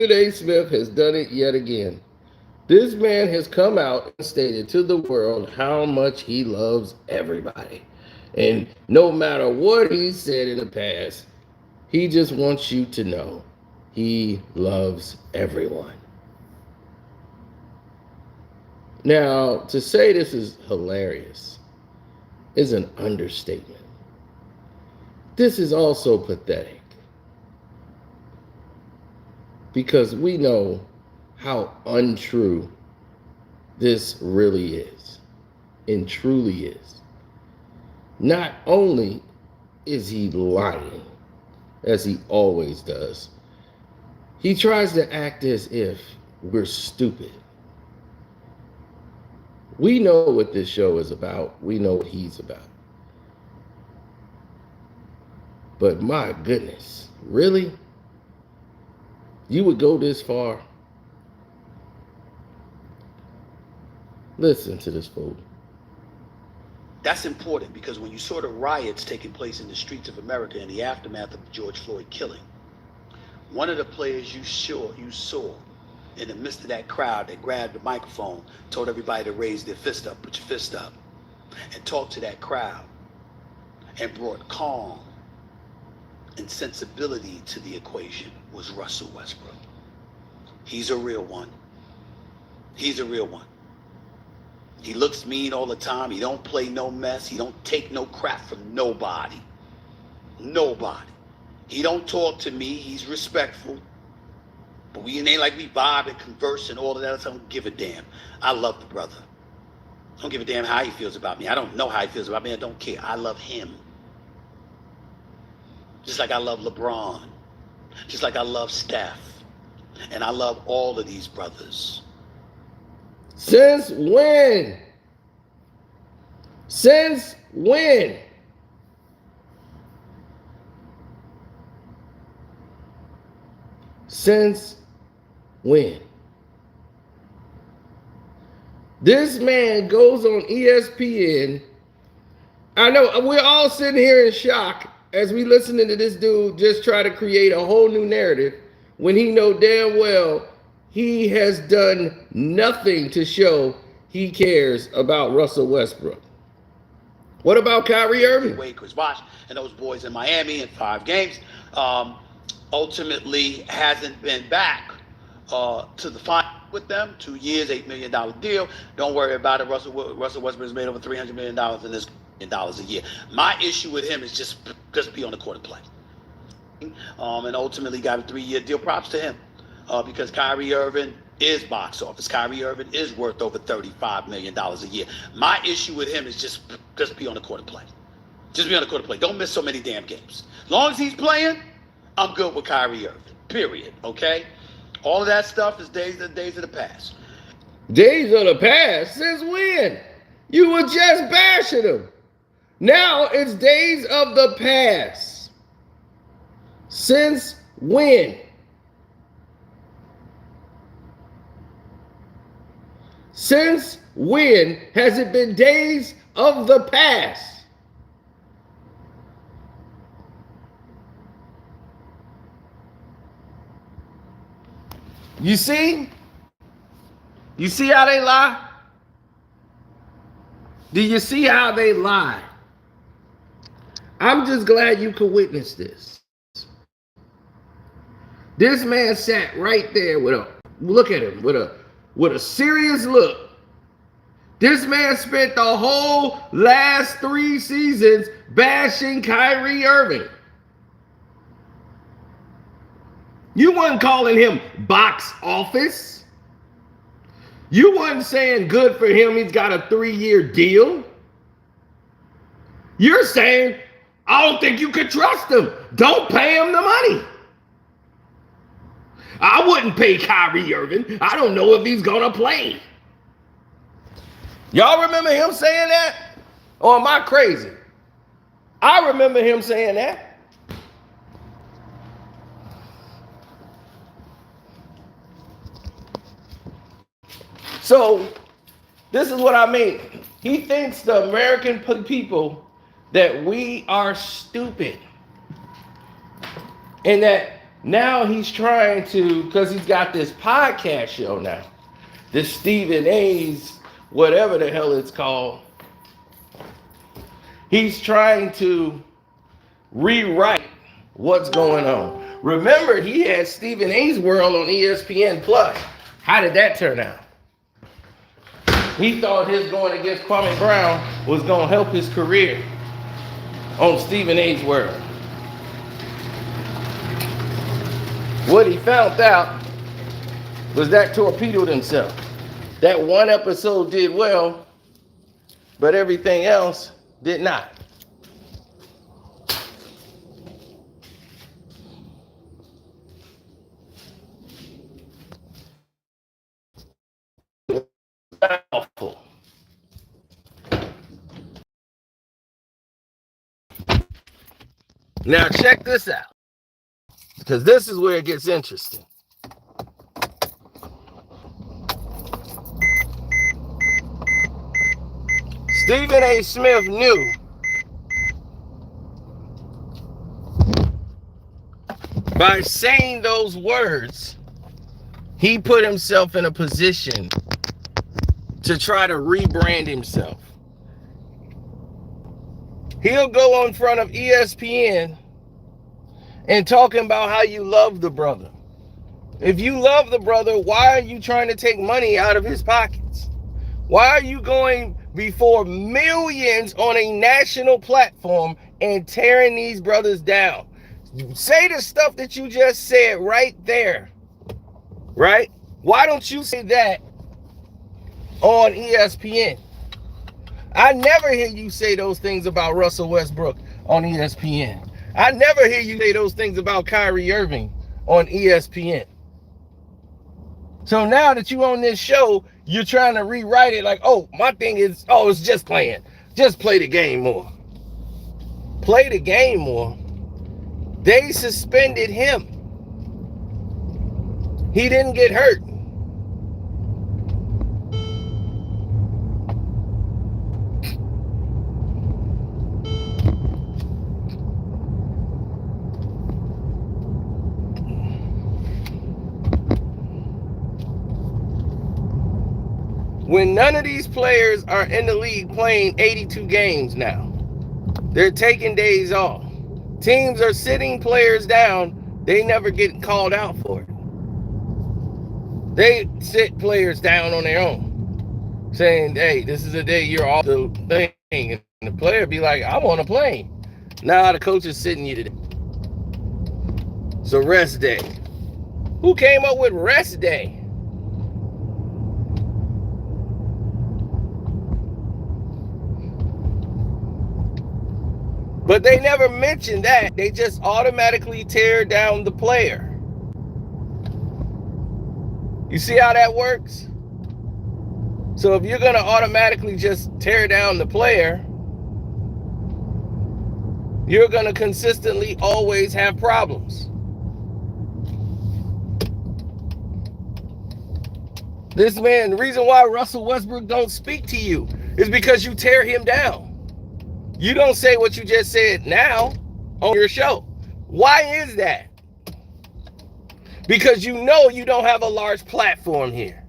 A. Smith has done it yet again. This man has come out and stated to the world how much he loves everybody. And no matter what he said in the past, he just wants you to know he loves everyone. Now, to say this is hilarious is an understatement. This is also pathetic because we know how untrue this really is and truly is. Not only is he lying, as he always does, he tries to act as if we're stupid. We know what this show is about. We know what he's about. But my goodness, really? You would go this far? Listen to this fool. That's important because when you saw the riots taking place in the streets of America in the aftermath of the George Floyd killing, one of the players you saw in the midst of that crowd that grabbed the microphone, told everybody to raise their fist up, put your fist up, and talked to that crowd and brought calm and sensibility to the equation was Russell Westbrook. He's a real one. He's a real one. He looks mean all the time. He don't play no mess. He don't take no crap from nobody. Nobody. He don't talk to me. He's respectful. But we ain't like we vibe and converse and all of that. I don't give a damn. I love the brother. I don't give a damn how he feels about me. I don't know how he feels about me. I don't care. I love him. Just like I love LeBron. Just like I love Steph. And I love all of these brothers. Since when? Since when? Since when? This man goes on ESPN. I know we're all sitting here in shock as we listening to this dude just try to create a whole new narrative when he know damn well he has done nothing to show he cares about Russell Westbrook. What about Kyrie Irving? Wade, Chris Bosh, and those boys in Miami in 5 games ultimately hasn't been back to the final with them. 2 years, $8 million deal. Don't worry about it. Russell Westbrook has made over $300 million in this $1 a year. My issue with him is just be on the court and play. And ultimately got a 3-year deal. Props to him. Because Kyrie Irving is box office. Kyrie Irving is worth over $35 million a year. My issue with him is just be on the court and play. Just be on the court and play. Don't miss so many damn games. As long as he's playing, I'm good with Kyrie Irving. Period. Okay? All of that stuff is days of the past. Days of the past? Since when? You were just bashing him. Now it's days of the past. Since when? Since when has it been days of the past? You see? You see how they lie? Do you see how they lie? I'm just glad you could witness this. This man sat right there with a, look at him, with a serious look. This man spent the whole last 3 seasons bashing Kyrie Irving. You wasn't calling him box office. You wasn't saying good for him, he's got a 3-year deal. You're saying, I don't think you could trust him. Don't pay him the money. I wouldn't pay Kyrie Irving. I don't know if he's gonna play. Y'all remember him saying that? Or am I crazy? I remember him saying that. So, this is what I mean. He thinks the American people that we are stupid. And that Now he's trying to, because he's got this podcast show now, this Stephen A's, whatever the hell it's called. He's trying to rewrite what's going on. Remember, he had Stephen A's World on ESPN Plus. How did that turn out? He thought his going against Kwame Brown was going to help his career on Stephen A's World. What he found out was that torpedoed himself. That one episode did well, but everything else did not. Awful. Now check this out, because this is where it gets interesting. Stephen A. Smith knew by saying those words, he put himself in a position to try to rebrand himself. He'll go in front of ESPN and talking about how you love the brother. If you love the brother, why are you trying to take money out of his pockets? Why are you going before millions on a national platform and tearing these brothers down? Say the stuff that you just said right there, right? Why don't you say that on ESPN? I never hear you say those things about Russell Westbrook on ESPN. I never hear you say those things about Kyrie Irving on ESPN. So now that you on this show, you're trying to rewrite it like, oh, my thing is, oh, it's just playing. Just play the game more. Play the game more. They suspended him. He didn't get hurt. When none of these players are in the league playing 82 games now, they're taking days off. Teams are sitting players down. They never get called out for it. They sit players down on their own, saying, hey, this is the day you're off the thing. And the player be like, I want to play. Nah, the coach is sitting you today. So rest day. Who came up with rest day? But they never mention that. They just automatically tear down the player. You see how that works? So if you're going to automatically just tear down the player, you're going to consistently always have problems. This man, the reason why Russell Westbrook don't speak to you is because you tear him down. You don't say what you just said now on your show. Why is that? Because you know you don't have a large platform here.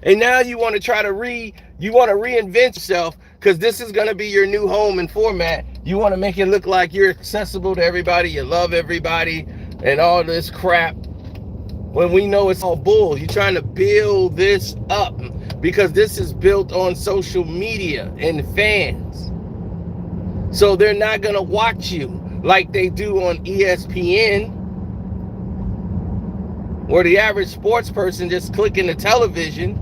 And now you want to try to reinvent yourself because this is going to be your new home and format. You want to make it look like you're accessible to everybody, you love everybody, and all this crap. When we know it's all bull. You're trying to build this up because this is built on social media and fans. So they're not going to watch you like they do on ESPN, where the average sports person just clicking the television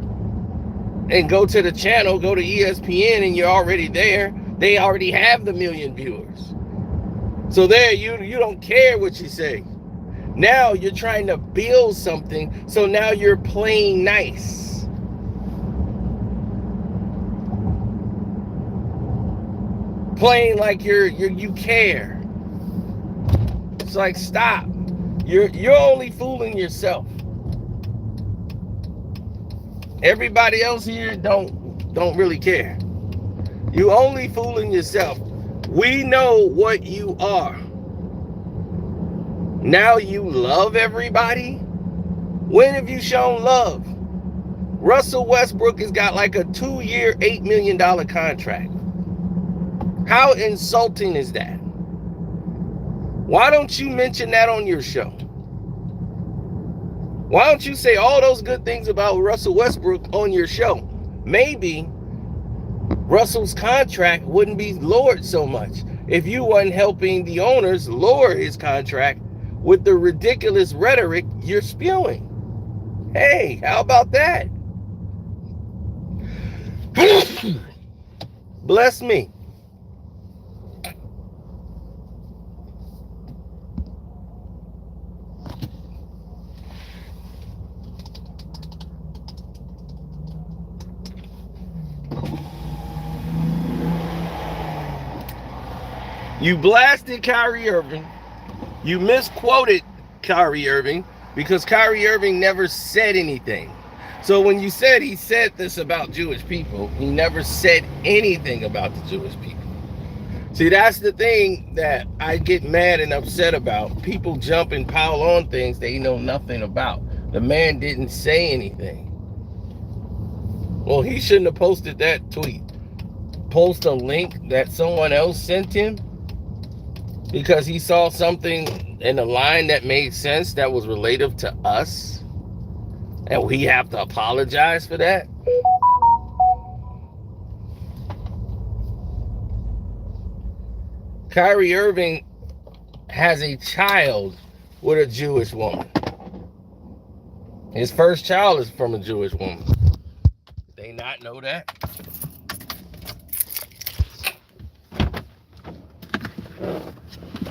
and go to the channel, go to ESPN, and you're already there. They already have the million viewers. So there, you don't care what you say. Now you're trying to build something, so now you're playing nice. Playing like you care. It's like, stop. You're only fooling yourself. Everybody else here don't really care. You only fooling yourself. We know what you are. Now you love everybody? When have you shown love? Russell Westbrook has got like a 2-year, $8 million contract. How insulting is that? Why don't you mention that on your show? Why don't you say all those good things about Russell Westbrook on your show? Maybe Russell's contract wouldn't be lowered so much if you weren't helping the owners lower his contract with the ridiculous rhetoric you're spewing. Hey, how about that? Bless me. You blasted Kyrie Irving. You misquoted Kyrie Irving because Kyrie Irving never said anything. So when you said he said this about Jewish people, he never said anything about the Jewish people. See, that's the thing that I get mad and upset about. People jump and pile on things they know nothing about. The man didn't say anything. Well, he shouldn't have posted that tweet. Post a link that someone else sent him because he saw something in a line that made sense that was relative to us, and we have to apologize for that. Kyrie Irving has a child with a Jewish woman. His first child is from a Jewish woman. Did they not know that?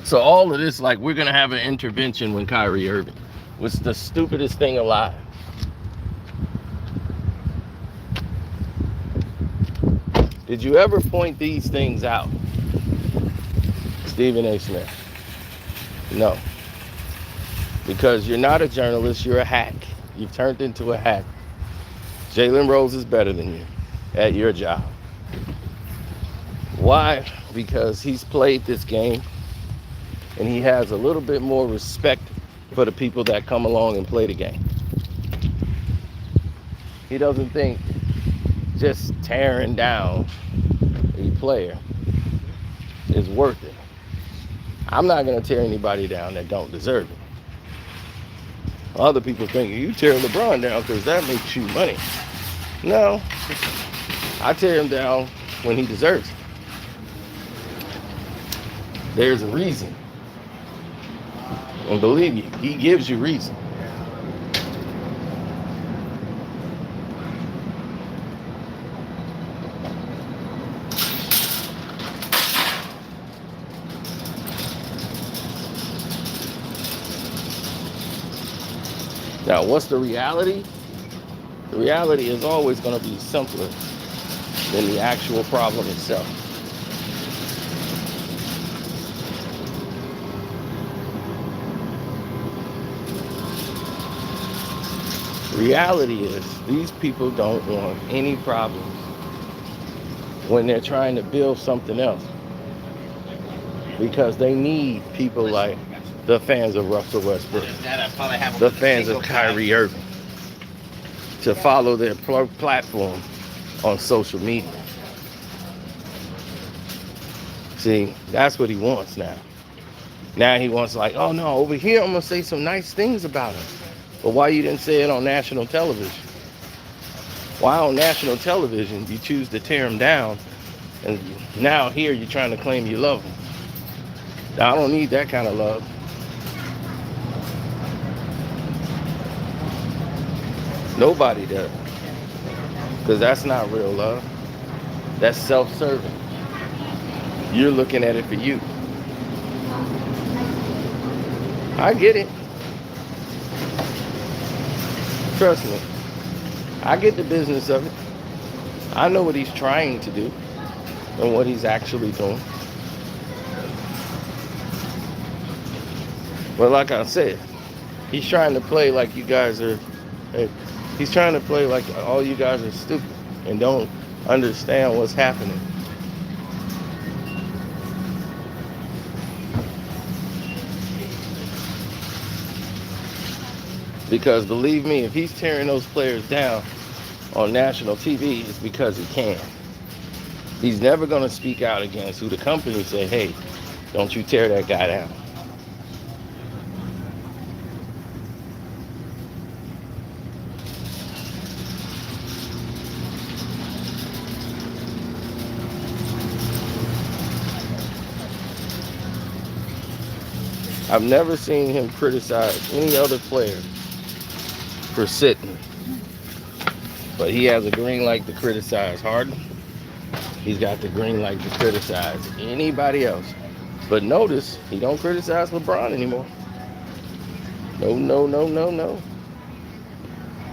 So all of this, like, we're going to have an intervention when Kyrie Irving was the stupidest thing alive. Did you ever point these things out? Stephen A. Smith. No. Because you're not a journalist, you're a hack. You've turned into a hack. Jalen Rose is better than you at your job. Why? Because he's played this game and he has a little bit more respect for the people that come along and play the game. He doesn't think just tearing down a player is worth it. I'm not going to tear anybody down that don't deserve it. Other people think you tear LeBron down because that makes you money. No, I tear him down when he deserves it. There's a reason. And believe me, he gives you reason. Now, what's the reality? The reality is always going to be simpler than the actual problem itself. Reality is these people don't want any problems when they're trying to build something else, because they need people like the fans of Russell Westbrook, the fans of Kyrie Irving, to follow their platform on social media. See, that's what he wants now. Now he wants, like, oh no, over here I'm going to say some nice things about him. But why you didn't say it on national television? Why on national television you choose to tear him down, and now here you're trying to claim you love him? Now, I don't need that kind of love. Nobody does. Because that's not real love. That's self-serving. You're looking at it for you. I get it. Trust me. I get the business of it. I know what he's trying to do and what he's actually doing. But like I said, he's trying to play like you guys are... He's trying to play like all you guys are stupid and don't understand what's happening. Because believe me, if he's tearing those players down on national TV, it's because he can. He's never going to speak out against who the company say, hey, don't you tear that guy down. I've never seen him criticize any other player for sitting. But he has a green light to criticize Harden. He's got the green light to criticize anybody else. But notice, he don't criticize LeBron anymore. No.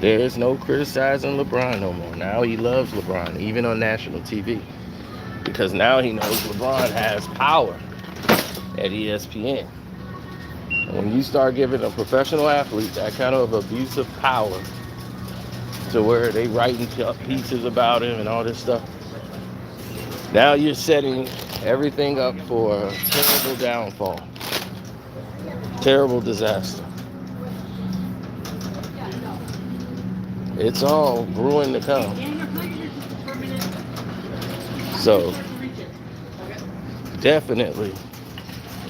There's no criticizing LeBron no more. Now he loves LeBron, even on national TV. Because now he knows LeBron has power at ESPN. And when you start giving a professional athlete that kind of abusive power to where they writing pieces about him and all this stuff, now you're setting everything up for a terrible downfall, terrible disaster. It's all brewing to come. So definitely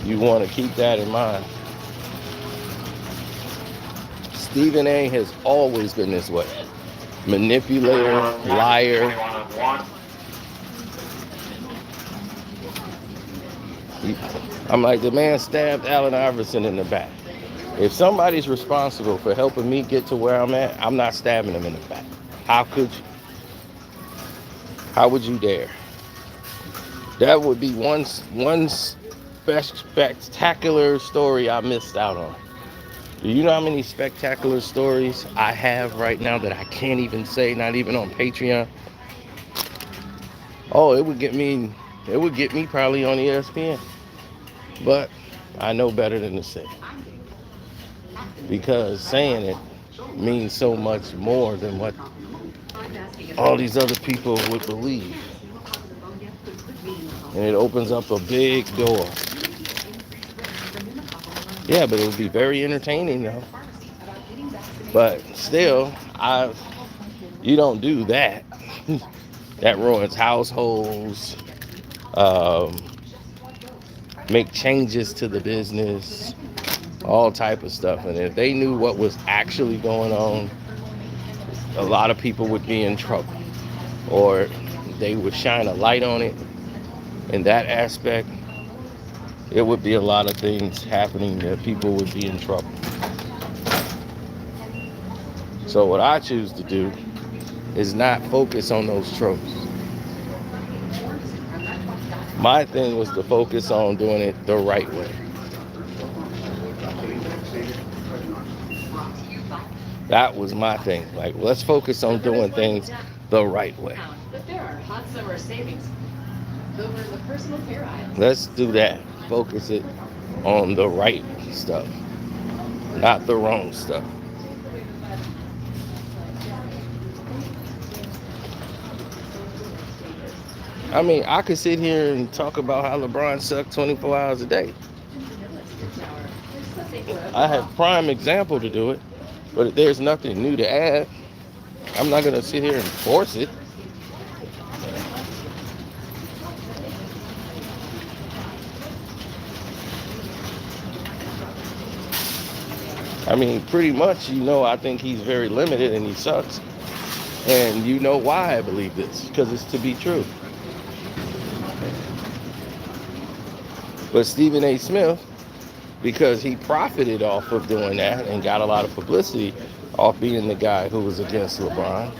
you want to keep that in mind. Stephen A. has always been this way. Manipulator, liar. I'm like, the man stabbed Allen Iverson in the back. If somebody's responsible for helping me get to where I'm at, I'm not stabbing him in the back. How could you? How would you dare? That would be one spectacular story I missed out on. Do you know how many spectacular stories I have right now that I can't even say, not even on Patreon? Oh, it would get me probably on ESPN. But I know better than to say. Because saying it means so much more than what all these other people would believe. And it opens up a big door. Yeah, but it would be very entertaining though. But still, you don't do that. That ruins households. Make changes to the business. All type of stuff. And if they knew what was actually going on, a lot of people would be in trouble. Or they would shine a light on it. In that aspect, it would be a lot of things happening that people would be in trouble. So what I choose to do is not focus on those tropes. My thing was to focus on doing it the right way. That was my thing. Like, let's focus on doing things the right way. But there are hot summer savings over the personal care aisle. Let's do that. Focus it on the right stuff, not the wrong stuff. I mean, I could sit here and talk about how LeBron sucked 24 hours a day. I have prime example to do it, but if there's nothing new to add, I'm not going to sit here and force it. I mean, pretty much, I think he's very limited and he sucks. And you know why I believe this, because it's to be true. But Stephen A. Smith, because he profited off of doing that and got a lot of publicity off being the guy who was against LeBron,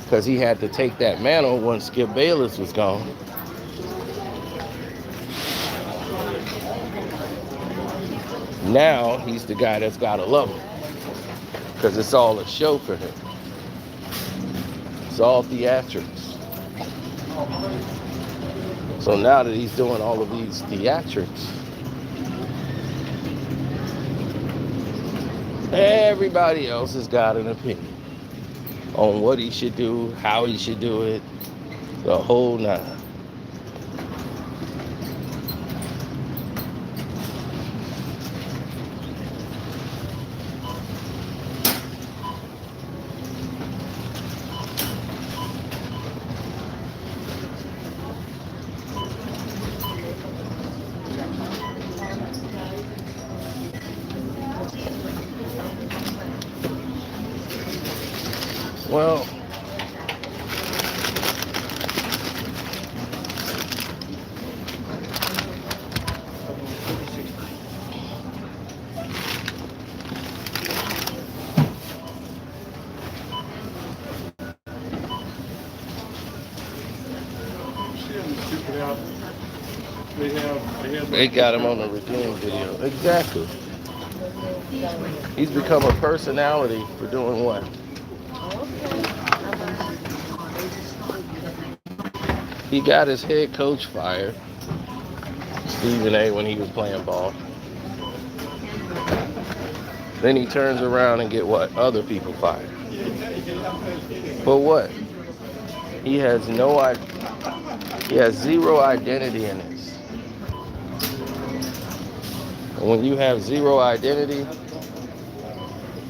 because he had to take that mantle once Skip Bayless was gone. Now he's the guy that's got to love him, because it's all a show for him. It's all theatrics. So now that he's doing all of these theatrics, everybody else has got an opinion on what he should do, how he should do it, the whole nine. Well, they got him on the redeem video. Exactly. He's become a personality for doing what? He got his head coach fired, Stephen A, when he was playing ball. Then he turns around and get what? Other people fired. For what? He has he has zero identity in this. And when you have zero identity,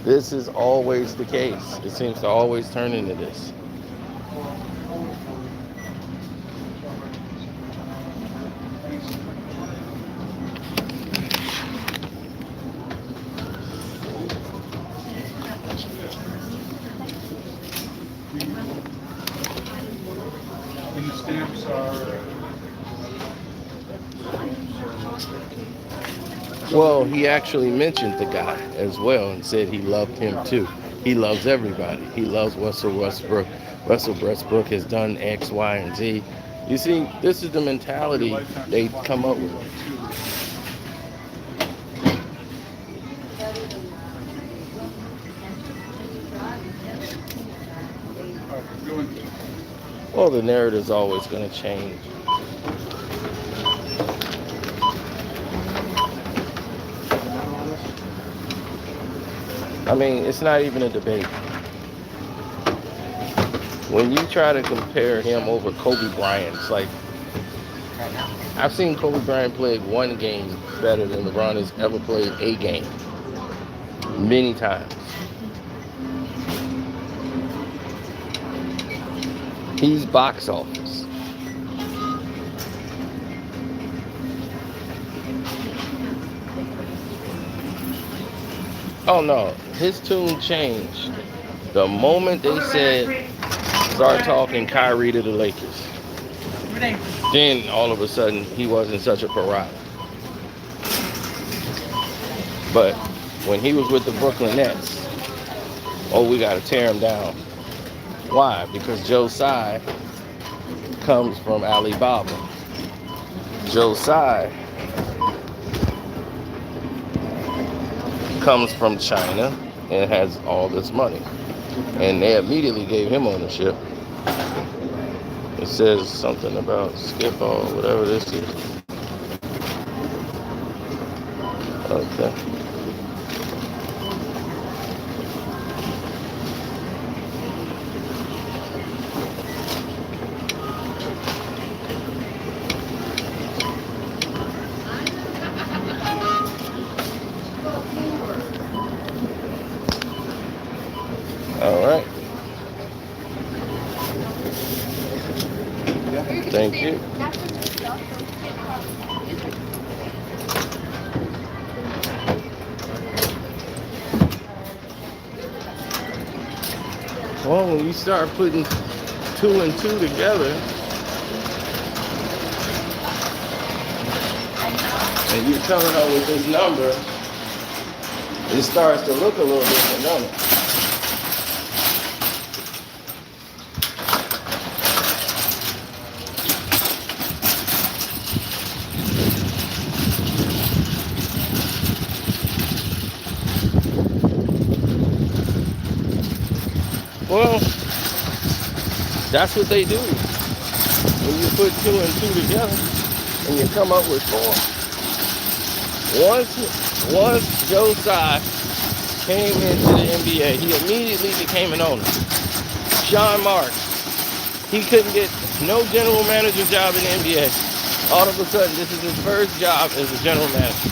this is always the case. It seems to always turn into this. These stamps are. Well, he actually mentioned the guy as well and said he loved him too. He loves everybody. He loves Russell Westbrook. Russell Westbrook has done X, Y, and Z. You see, this is the mentality they come up with. Well, the narrative's always going to change. I mean, it's not even a debate. When you try to compare him over Kobe Bryant, it's like, I've seen Kobe Bryant play one game better than LeBron has ever played a game. Many times. He's box office. Oh no, his tune changed the moment they said start talking Kyrie to the Lakers. Then all of a sudden he wasn't such a pariah. But when he was with the Brooklyn Nets, oh, we gotta tear him down. Why? Because Joe Tsai comes from Alibaba. Joe Tsai comes from China and has all this money. And they immediately gave him ownership. It says something about Skip or whatever this is. Okay. All right. Thank you. Well, when you start putting 2 and 2 together, and you're coming up with this number, it starts to look a little different, don't it? Well, that's what they do. When you put 2 and 2 together and you come up with 4. Once Joe Tsai came into the NBA, he immediately became an owner. Sean Marks, he couldn't get no general manager job in the NBA. All of a sudden, this is his first job as a general manager.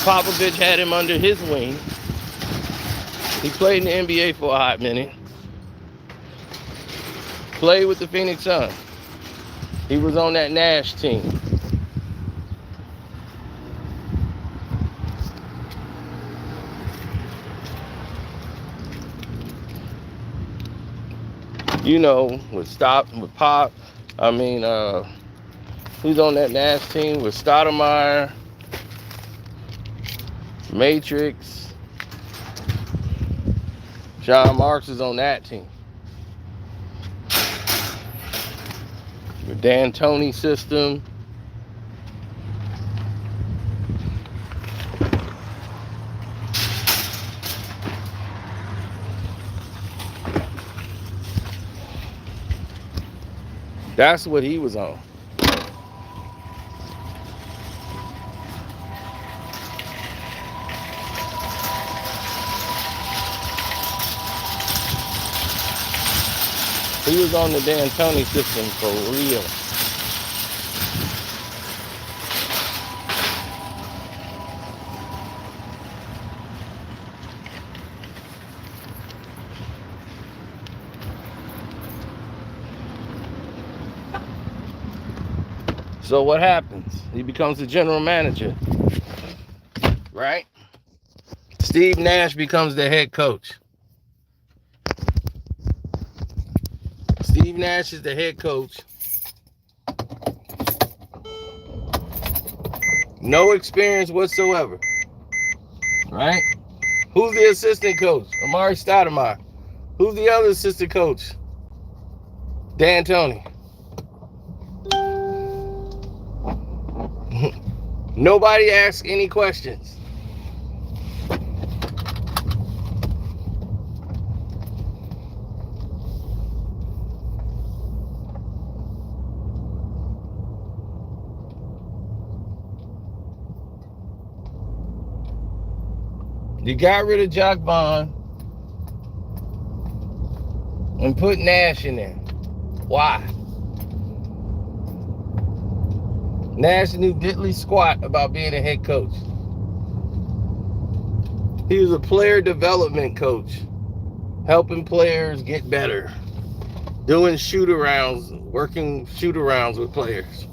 Popovich had him under his wing. He played in the NBA for a hot minute. Played with the Phoenix Suns. He was on that Nash team. with Pop. I mean, who's on that Nash team with Stoudemire, Matrix. John Marks is on that team. The D'Antoni system. That's what he was on. He was on the D'Antoni system for real. So what happens? He becomes the general manager, right? Steve Nash becomes the head coach. Steve Nash is the head coach. No experience whatsoever, right? Who's the assistant coach? Amari Stoudemire. Who's the other assistant coach? D'Antoni. Nobody asks any questions. You got rid of Jacques Vaughn and put Nash in there. Why? Nash knew diddly squat about being a head coach. He was a player development coach, helping players get better, doing shoot-arounds, working shoot-arounds with players.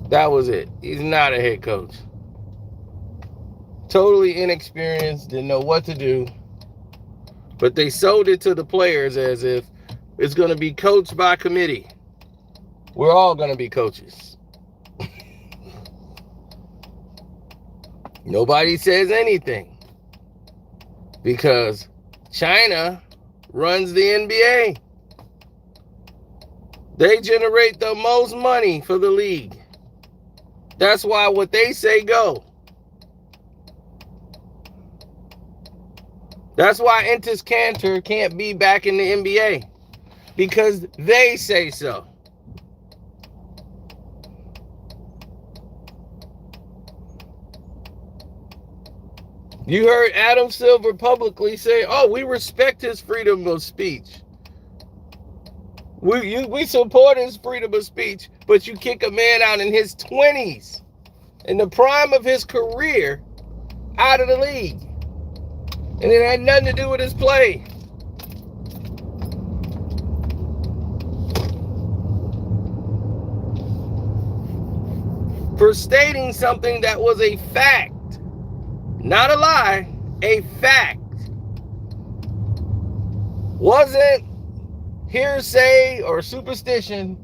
That was it. He's not a head coach. Totally inexperienced, didn't know what to do. But they sold it to the players as if it's going to be coached by committee. We're all going to be coaches. Nobody says anything because China runs the NBA. They generate the most money for the league. That's why what they say go. That's why Entis Cantor can't be back in the NBA because they say so. You heard Adam Silver publicly say, "Oh, we respect his freedom of speech. We support his freedom of speech, but you kick a man out in his 20s, in the prime of his career, out of the league. And it had nothing to do with his play." For stating something that was a fact. Not a lie, a fact. Wasn't hearsay or superstition.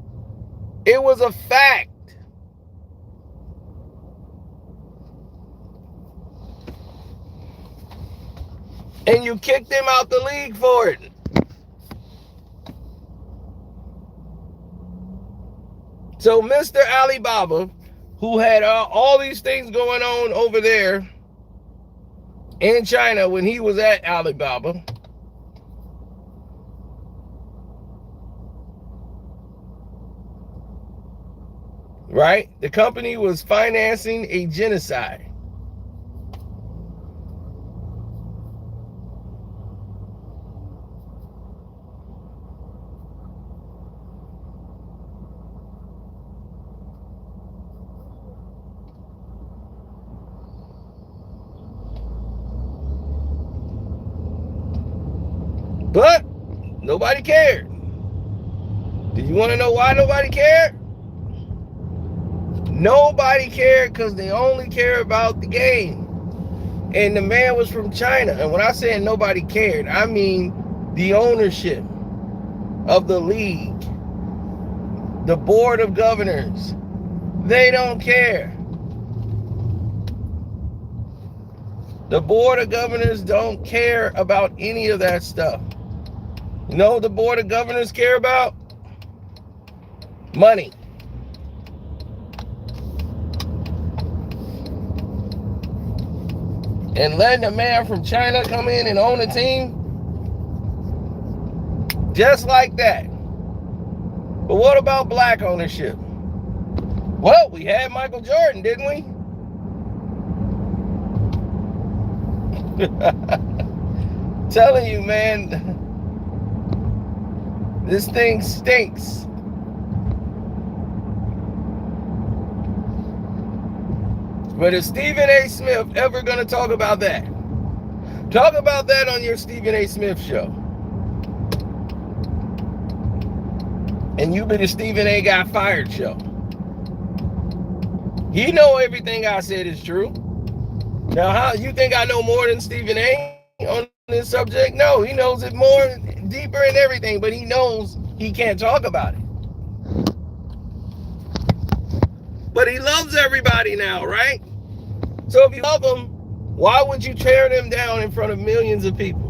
It was a fact. And you kicked him out the league for it. So Mr. Alibaba, who had all these things going on over there in China when he was at Alibaba, right? The company was financing a genocide. But nobody cared. Do you want to know why nobody cared? Nobody cared because they only care about the game. And the man was from China. And when I say nobody cared, I mean the ownership. of the league, the board of governors, they don't care. The board of governors don't care about any of that stuff. You know what the board of governors care about? Money. And letting a man from China come in and own a team just like that. But what about black ownership? Well, we had Michael Jordan, didn't we? Telling you, man, this thing stinks. But is Stephen A. Smith ever going to talk about that? Talk about that on your Stephen A. Smith show. And you be the Stephen A. got fired show. He know everything I said is true. Now, how you think I know more than Stephen A. on this subject? No, he knows it more deeper in everything, but he knows he can't talk about it. But he loves everybody now, right? So if you love them, why would you tear them down in front of millions of people?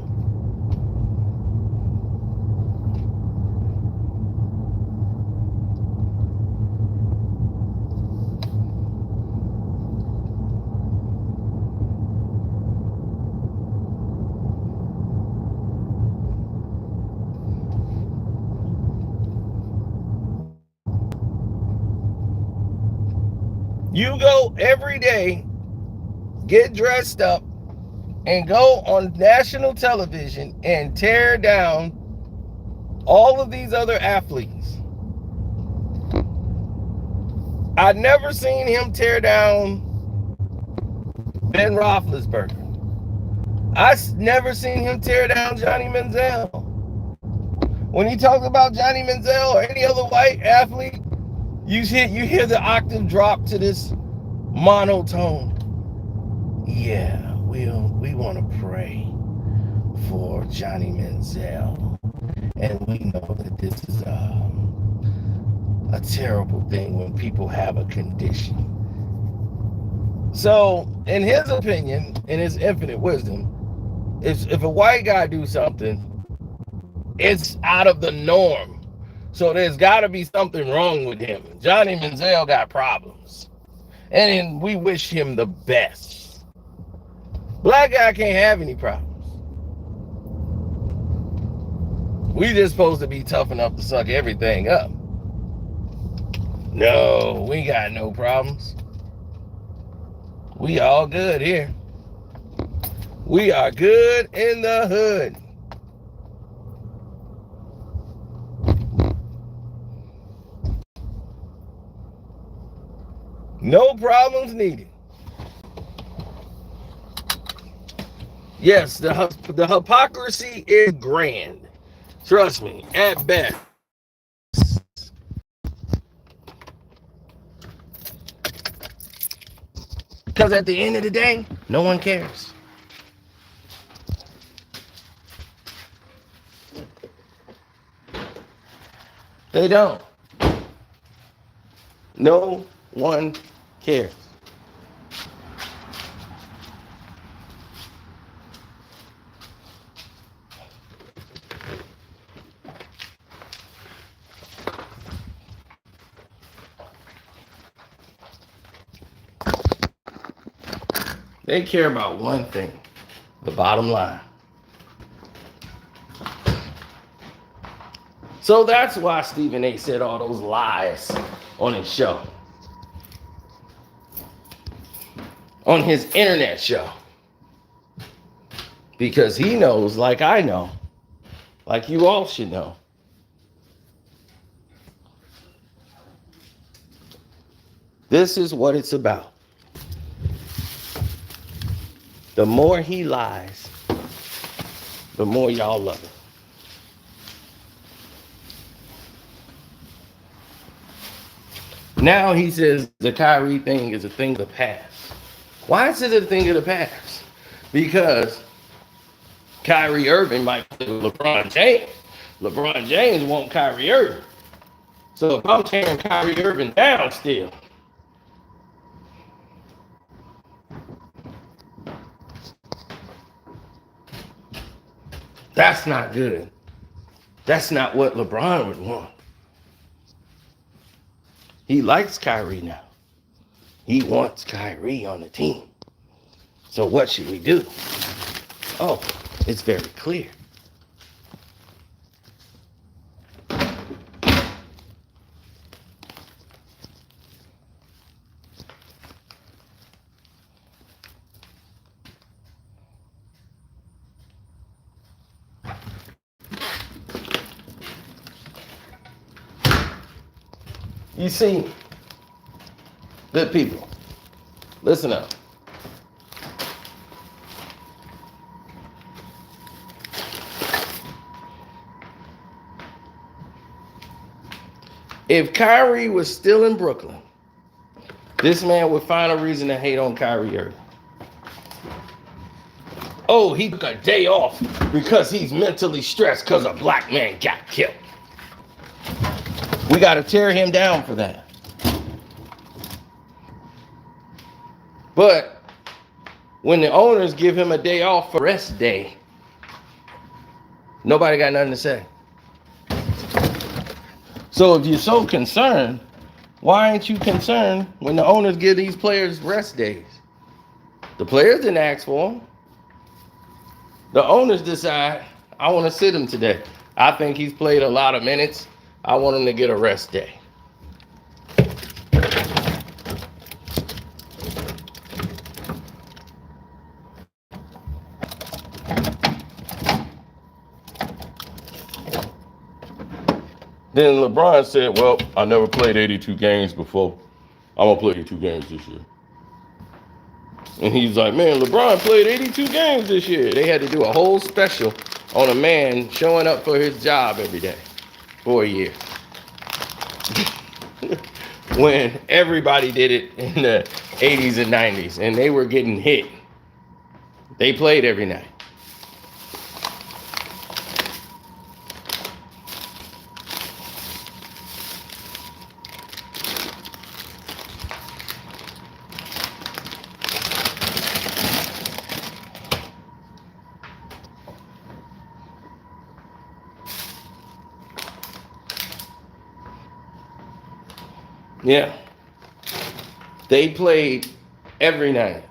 You go every day, get dressed up, and go on national television and tear down all of these other athletes. I've never seen him tear down Ben Roethlisberger. I've never seen him tear down Johnny Manziel. When he talks about Johnny Manziel or any other white athlete, you hear the octave drop to this monotone. Yeah, we want to pray for Johnny Manziel, and we know that this is a terrible thing when people have a condition. So, in his opinion, in his infinite wisdom, if a white guy do something, it's out of the norm. So there's got to be something wrong with him. Johnny Manziel got problems. And we wish him the best. Black guy can't have any problems. We just supposed to be tough enough to suck everything up. No, we got no problems. We all good here. We are good in the hood. No problems needed. Yes, the hypocrisy is grand. Trust me, at best. Because at the end of the day, no one cares. They don't. No one cares. They care about one thing, the bottom line. So that's why Stephen A. said all those lies on his show. On his internet show. Because he knows, like I know, like you all should know, this is what it's about. The more he lies, the more y'all love it. Now he says the Kyrie thing is a thing of the past. Why is it a thing of the past? Because Kyrie Irving might play with LeBron James, LeBron James want Kyrie Irving. So if I'm tearing Kyrie Irving down still, that's not good. That's not what LeBron would want. He likes Kyrie now. He wants Kyrie on the team. So what should we do? Oh, it's very clear. You see, good people, listen up. If Kyrie was still in Brooklyn, this man would find a reason to hate on Kyrie Irving. Oh, he took a day off because he's mentally stressed because a black man got killed. We got to tear him down for that. But when the owners give him a day off for rest day, nobody got nothing to say. So if you're so concerned, why aren't you concerned when the owners give these players rest days? The players didn't ask for them. The owners decide, I want to sit him today. I think he's played a lot of minutes. I want him to get a rest day. Then LeBron said, well, I never played 82 games before. I'm going to play 82 games this year. And he's like, man, LeBron played 82 games this year. They had to do a whole special on a man showing up for his job every day for a year. When everybody did it in the 80s and 90s and they were getting hit. They played every night. Yeah. They played every night.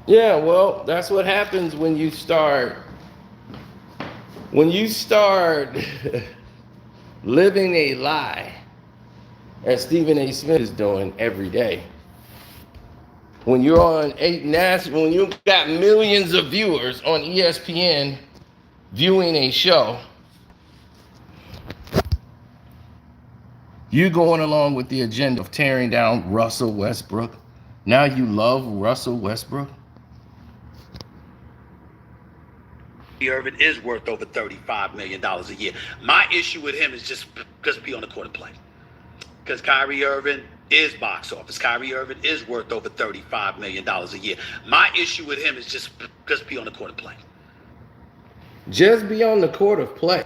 Yeah, well, that's what happens when you start living a lie, as Stephen A. Smith is doing every day. When you're on when you got millions of viewers on ESPN viewing a show, you going along with the agenda of tearing down Russell Westbrook. Now you love Russell Westbrook. Irving is worth over $35 million a year. My issue with him is just be on the court and play. Because Kyrie Irving is box office. Kyrie Irving is worth over $35 million a year. My issue with him is just be on the court and play. Just be on the court of play.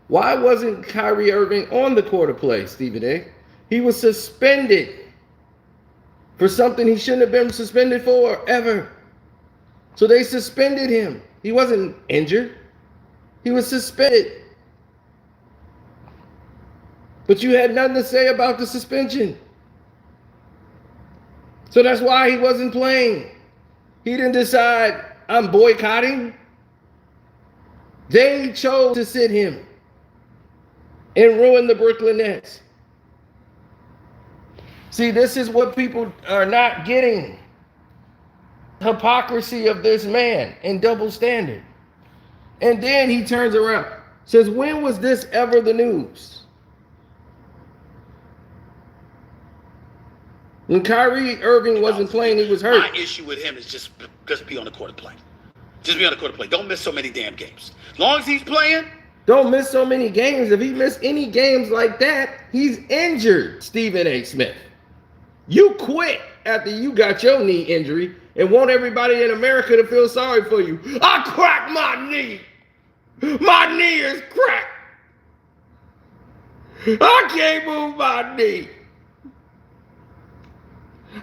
Why wasn't Kyrie Irving on the court of play, Stephen A? He was suspended for something he shouldn't have been suspended for ever. So they suspended him. He wasn't injured. He was suspended. But you had nothing to say about the suspension. So that's why he wasn't playing. He didn't decide, I'm boycotting. They chose to sit him and ruin the Brooklyn Nets. See, this is what people are not getting. Hypocrisy of this man and double standard. And then he turns around. Says, when was this ever the news? When Kyrie Irving wasn't playing, he was hurt. My issue with him is just be on the court and play. Just be on the court and play. Don't miss so many damn games. As long as he's playing. Don't miss so many games. If he missed any games like that, he's injured, Stephen A. Smith. You quit after you got your knee injury and want everybody in America to feel sorry for you. I cracked my knee. My knee is cracked. I can't move my knee.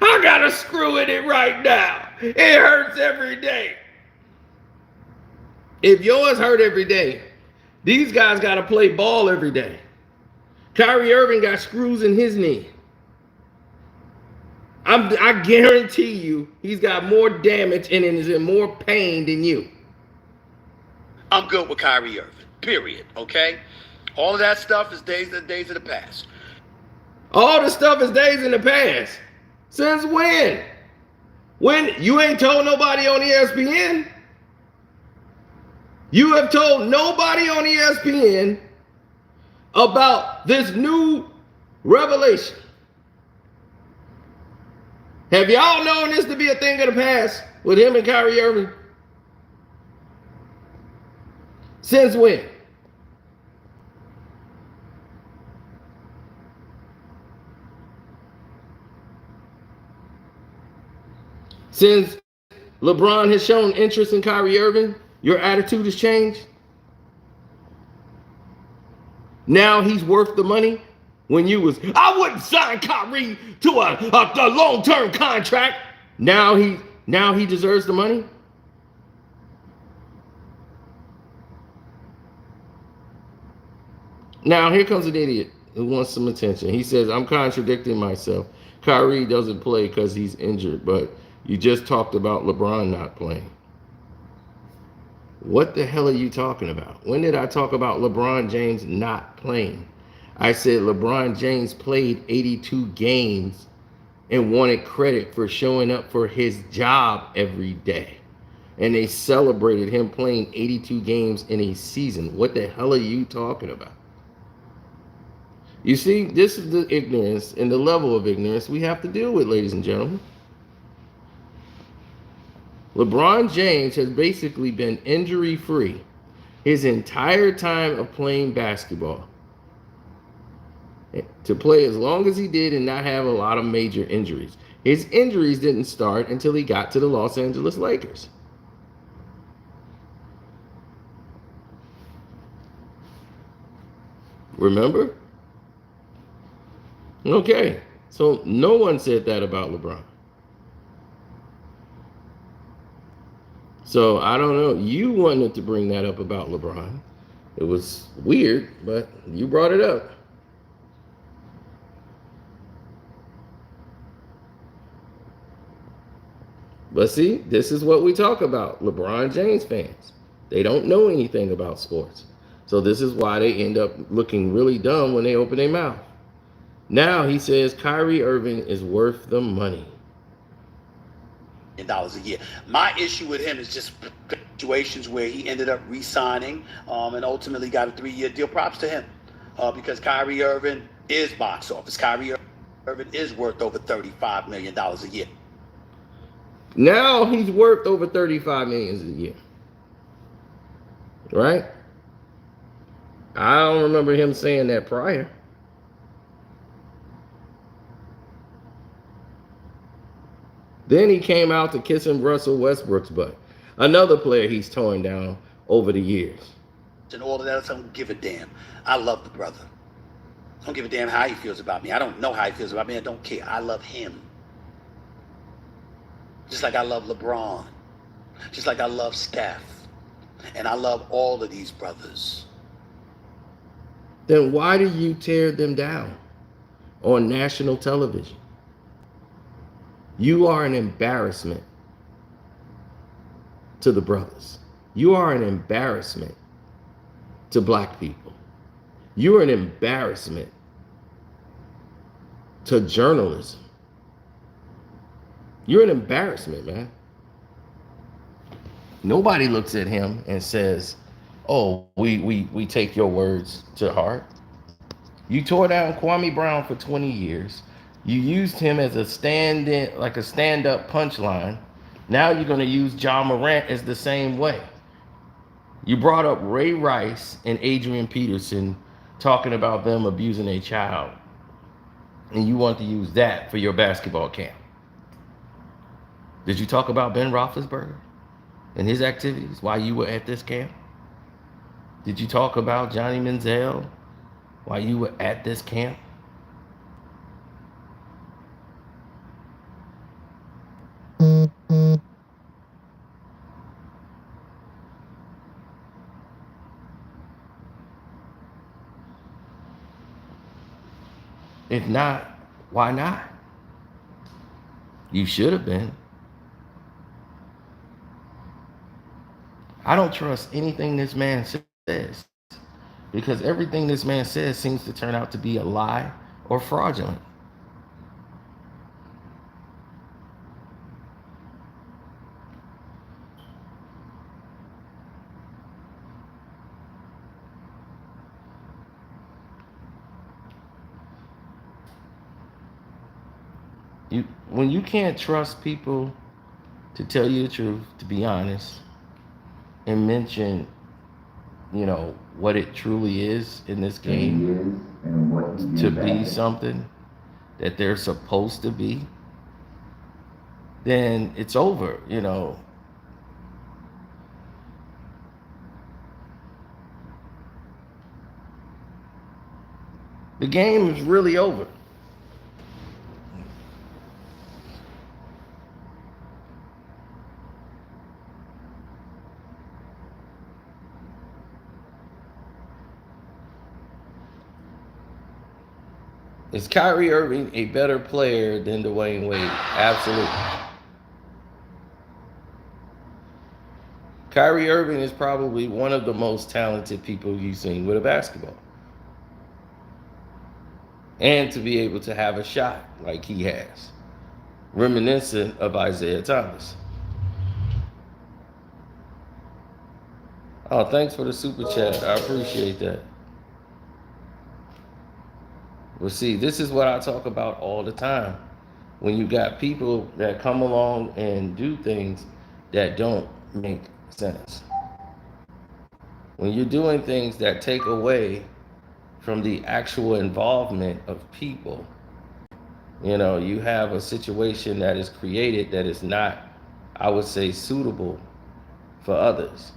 I got a screw in it right now. It hurts every day. If yours hurt every day, these guys got to play ball every day. Kyrie Irving got screws in his knee. I guarantee you he's got more damage and is in more pain than you. I'm good with Kyrie Irving, period, okay? All of that stuff is days of the past. All the stuff is days in the past. Since when? When you ain't told nobody on ESPN? You have told nobody on ESPN about this new revelation. Have y'all known this to be a thing of the past with him and Kyrie Irving? Since when? Since LeBron has shown interest in Kyrie Irving, your attitude has changed? Now he's worth the money? When you was, I wouldn't sign Kyrie to a long-term contract. Now he deserves the money? Now here comes an idiot who wants some attention. He says, I'm contradicting myself. Kyrie doesn't play because he's injured, but you just talked about LeBron not playing. What the hell are you talking about? When did I talk about LeBron James not playing? I said LeBron James played 82 games and wanted credit for showing up for his job every day. And they celebrated him playing 82 games in a season. What the hell are you talking about? You see, this is the ignorance and the level of ignorance we have to deal with, ladies and gentlemen. LeBron James has basically been injury-free his entire time of playing basketball. To play as long as he did and not have a lot of major injuries. His injuries didn't start until he got to the Los Angeles Lakers. Remember? Okay, so no one said that about LeBron. So I don't know. You wanted to bring that up about LeBron. It was weird, but you brought it up. But see, this is what we talk about, LeBron James fans. They don't know anything about sports. So this is why they end up looking really dumb when they open their mouth. Now he says Kyrie Irving is worth the money. $1 a year. My issue with him is just situations where he ended up re-signing and ultimately got a 3-year deal. Props to him because Kyrie Irving is box office. Kyrie Irving is worth over $35 million a year. Now he's worth over $35 million a year. Right? I don't remember him saying that prior. Then he came out to kissing Russell Westbrook's butt. Another player he's torn down over the years. And all of that, I don't give a damn. I love the brother. I don't give a damn how he feels about me. I don't know how he feels about me. I don't care. I love him. Just like I love LeBron. Just like I love Steph. And I love all of these brothers. Then why do you tear them down on national television? You are an embarrassment to the brothers. You are an embarrassment to black people. You are an embarrassment to journalism. You're an embarrassment, man. Nobody looks at him and says, oh, we take your words to heart. You tore down Kwame Brown for 20 years. You used him as a stand-in, like a stand-up punchline. Now you're going to use John Morant as the same way. You brought up Ray Rice and Adrian Peterson talking about them abusing a child. And you want to use that for your basketball camp. Did you talk about Ben Roethlisberger and his activities while you were at this camp? Did you talk about Johnny Manziel while you were at this camp? If not, why not? You should have been. I don't trust anything this man says because everything this man says seems to turn out to be a lie or fraudulent. When you can't trust people to tell you the truth, to be honest, and mention, what it truly is in this game, to be something that they're supposed to be, then it's over, The game is really over. Is Kyrie Irving a better player than Dwayne Wade? Absolutely. Kyrie Irving is probably one of the most talented people you've seen with a basketball. And to be able to have a shot like he has, reminiscent of Isaiah Thomas. Oh, thanks for the super chat. I appreciate that. Well, see, this is what I talk about all the time. When you got people that come along and do things that don't make sense. When you're doing things that take away from the actual involvement of people, you have a situation that is created that is not, I would say, suitable for others.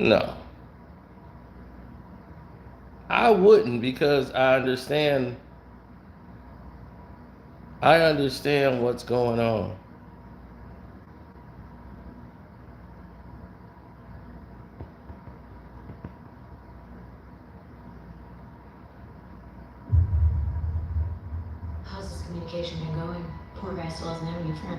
No. I wouldn't, because I understand what's going on. How's this communication been going? Poor guy still hasn't had any friend.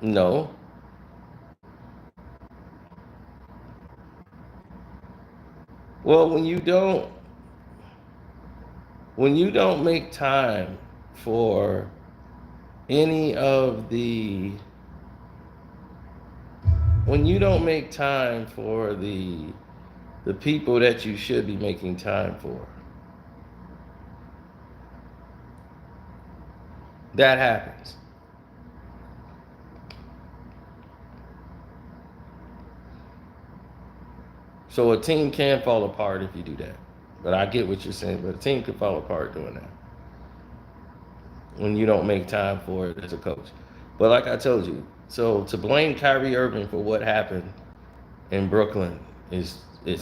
No. Well, when you don't make time for any of the when you don't make time for the people that you should be making time for, that happens. So a team can fall apart if you do that. But I get what you're saying, but a team can fall apart doing that when you don't make time for it as a coach. But like I told you, so to blame Kyrie Irving for what happened in Brooklyn is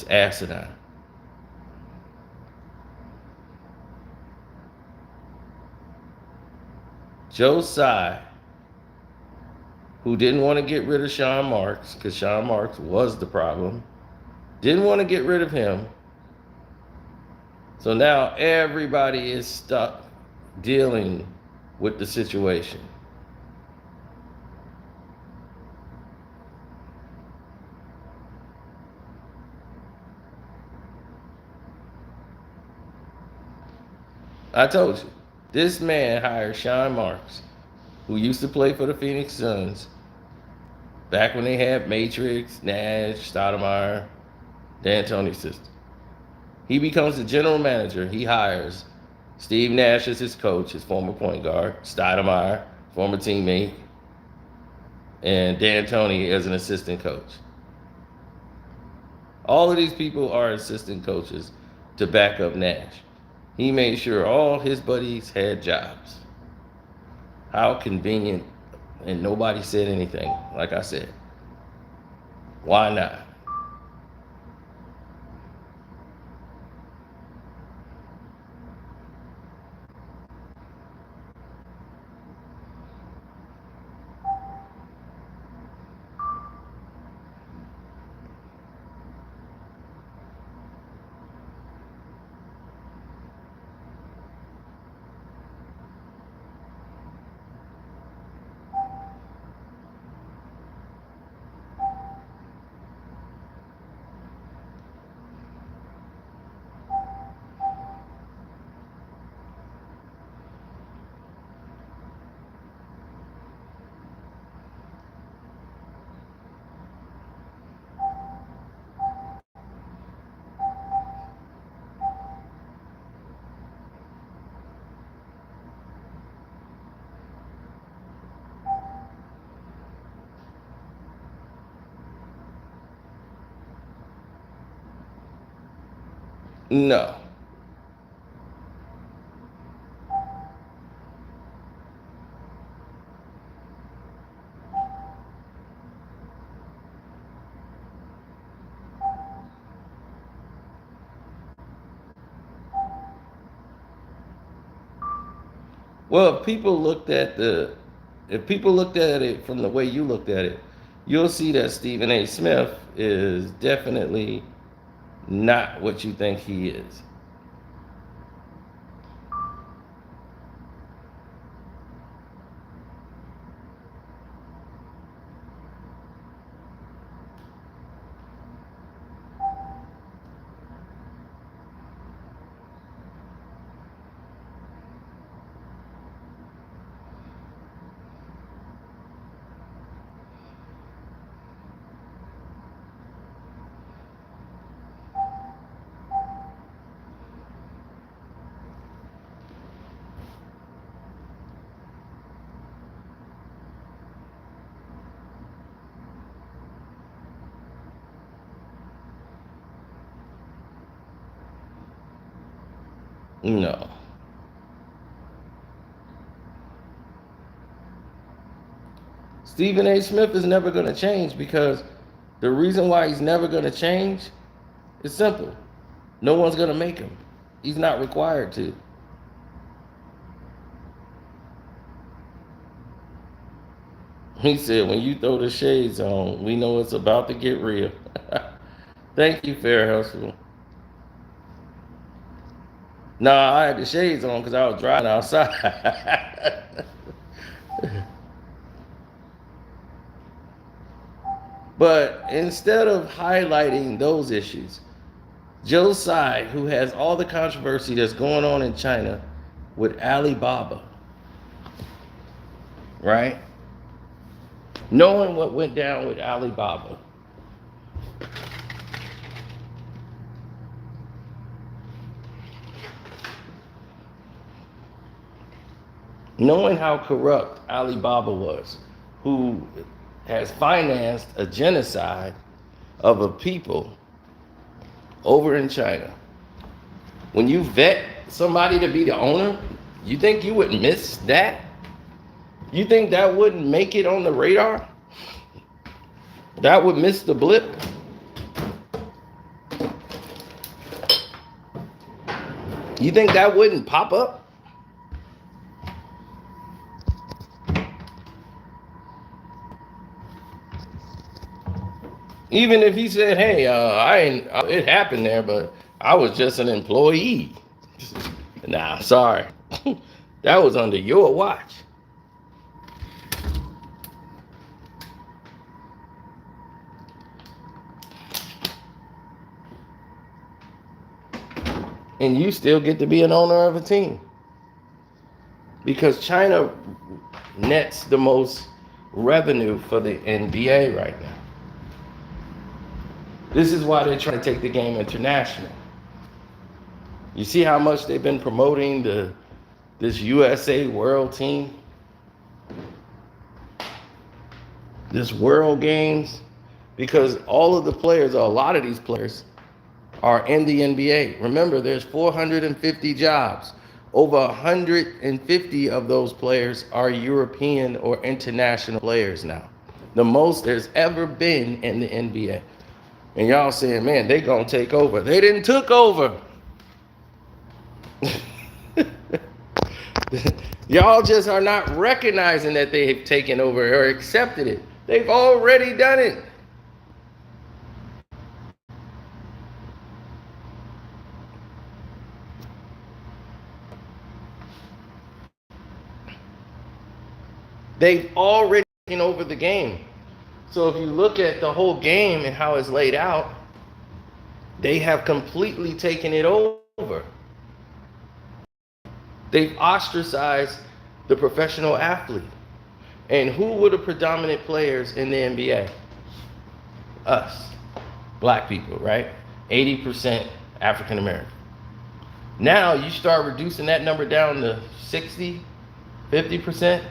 asinine. Joe Tsai, who didn't want to get rid of Sean Marks, because Sean Marks was the problem, didn't want to get rid of him. So now everybody is stuck dealing with the situation. I told you, this man hired Sean Marks, who used to play for the Phoenix Suns, back when they had Matrix, Nash, Stoudemire, D'Antoni system. He becomes the general manager. He hires Steve Nash as his coach, his former point guard, Stoudemire, former teammate, and D'Antoni as an assistant coach. All of these people are assistant coaches to back up Nash. He made sure all his buddies had jobs. How convenient, and nobody said anything, like I said. Why not? No. Well, if people looked at it from the way you looked at it, you'll see that Stephen A. Smith is definitely not what you think he is. No. Stephen A. Smith is never going to change because the reason why he's never going to change is simple. No one's going to make him. He's not required to. He said, when you throw the shades on, we know it's about to get real. Thank you, Fair Hustle. Nah, I had the shades on because I was driving outside. But instead of highlighting those issues, Joe Tsai, who has all the controversy that's going on in China with Alibaba, right? Knowing what went down with Alibaba, knowing how corrupt Alibaba was, who has financed a genocide of a people over in China. When you vet somebody to be the owner, you think you would miss that? You think that wouldn't make it on the radar? That would miss the blip? You think that wouldn't pop up? Even if he said, hey, it happened there, but I was just an employee. Nah, sorry. That was under your watch. And you still get to be an owner of a team. Because China nets the most revenue for the NBA right now. This is why they're trying to take the game international. You see how much they've been promoting this USA World Team? This World Games? Because all of the players, or a lot of these players, are in the NBA. Remember, there's 450 jobs. Over 150 of those players are European or international players now. The most there's ever been in the NBA. And y'all saying, man, they gonna take over. They didn't took over. Y'all just are not recognizing that they have taken over or accepted it. They've already done it. They've already taken over the game. So if you look at the whole game and how it's laid out, they have completely taken it over. They've ostracized the professional athlete. And who were the predominant players in the NBA? Us, black people, right? 80% African American. Now you start reducing that number down to 60, 50%,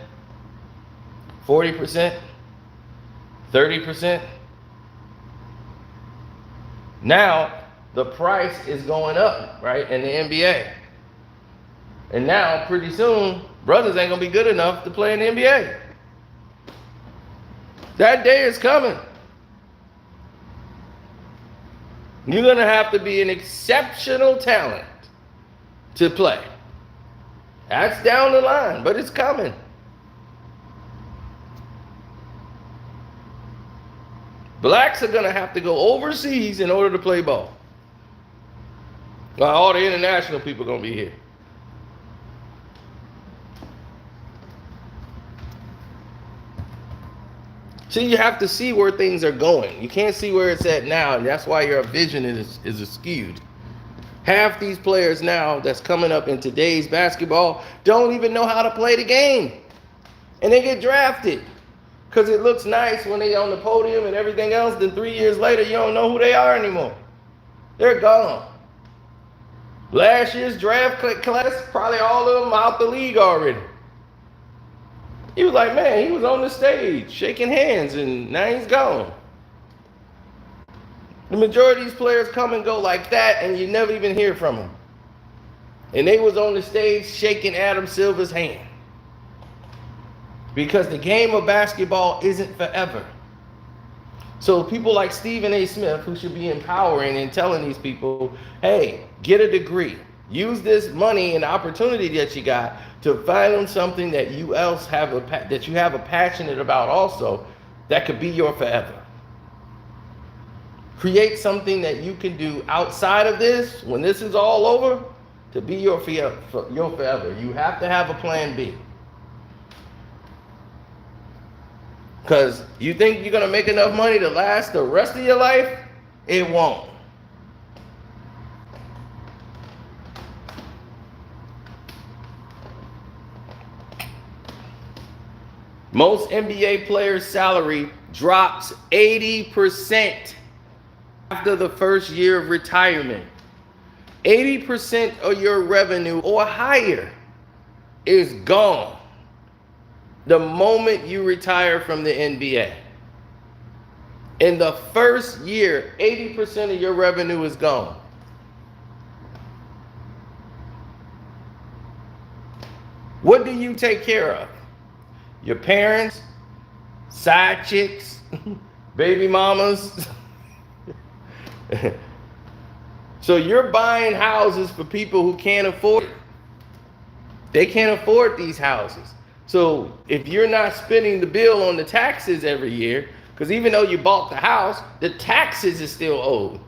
40%, 30%. Now the price is going up, right, in the NBA. And now pretty soon, brothers ain't gonna be good enough to play in the NBA. That day is coming. You're gonna have to be an exceptional talent to play. That's down the line, but it's coming. Blacks are gonna have to go overseas in order to play ball. While all the international people are gonna be here. See, you have to see where things are going. You can't see where it's at now, and that's why your vision is skewed. Half these players now that's coming up in today's basketball don't even know how to play the game. And they get drafted. Because it looks nice when they're on the podium and everything else, then 3 years later, you don't know who they are anymore. They're gone. Last year's draft class, probably all of them out the league already. He was like, man, he was on the stage shaking hands and now he's gone. The majority of these players come and go like that and you never even hear from them. And they was on the stage shaking Adam Silver's hand. Because the game of basketball isn't forever. So people like Stephen A. Smith, who should be empowering and telling these people, hey, get a degree. Use this money and opportunity that you got to find something that you have a passionate about also that could be your forever. Create something that you can do outside of this, when this is all over, to be your forever. You have to have a plan B. Because you think you're going to make enough money to last the rest of your life? It won't. Most NBA players' salary drops 80% after the first year of retirement. 80% of your revenue or higher is gone the moment you retire from the NBA. In the first year, 80% of your revenue is gone. What do you take care of? Your parents, side chicks, baby mamas. So you're buying houses for people who can't afford it. They can't afford these houses. So if you're not spending the bill on the taxes every year, because even though you bought the house, the taxes is still owed.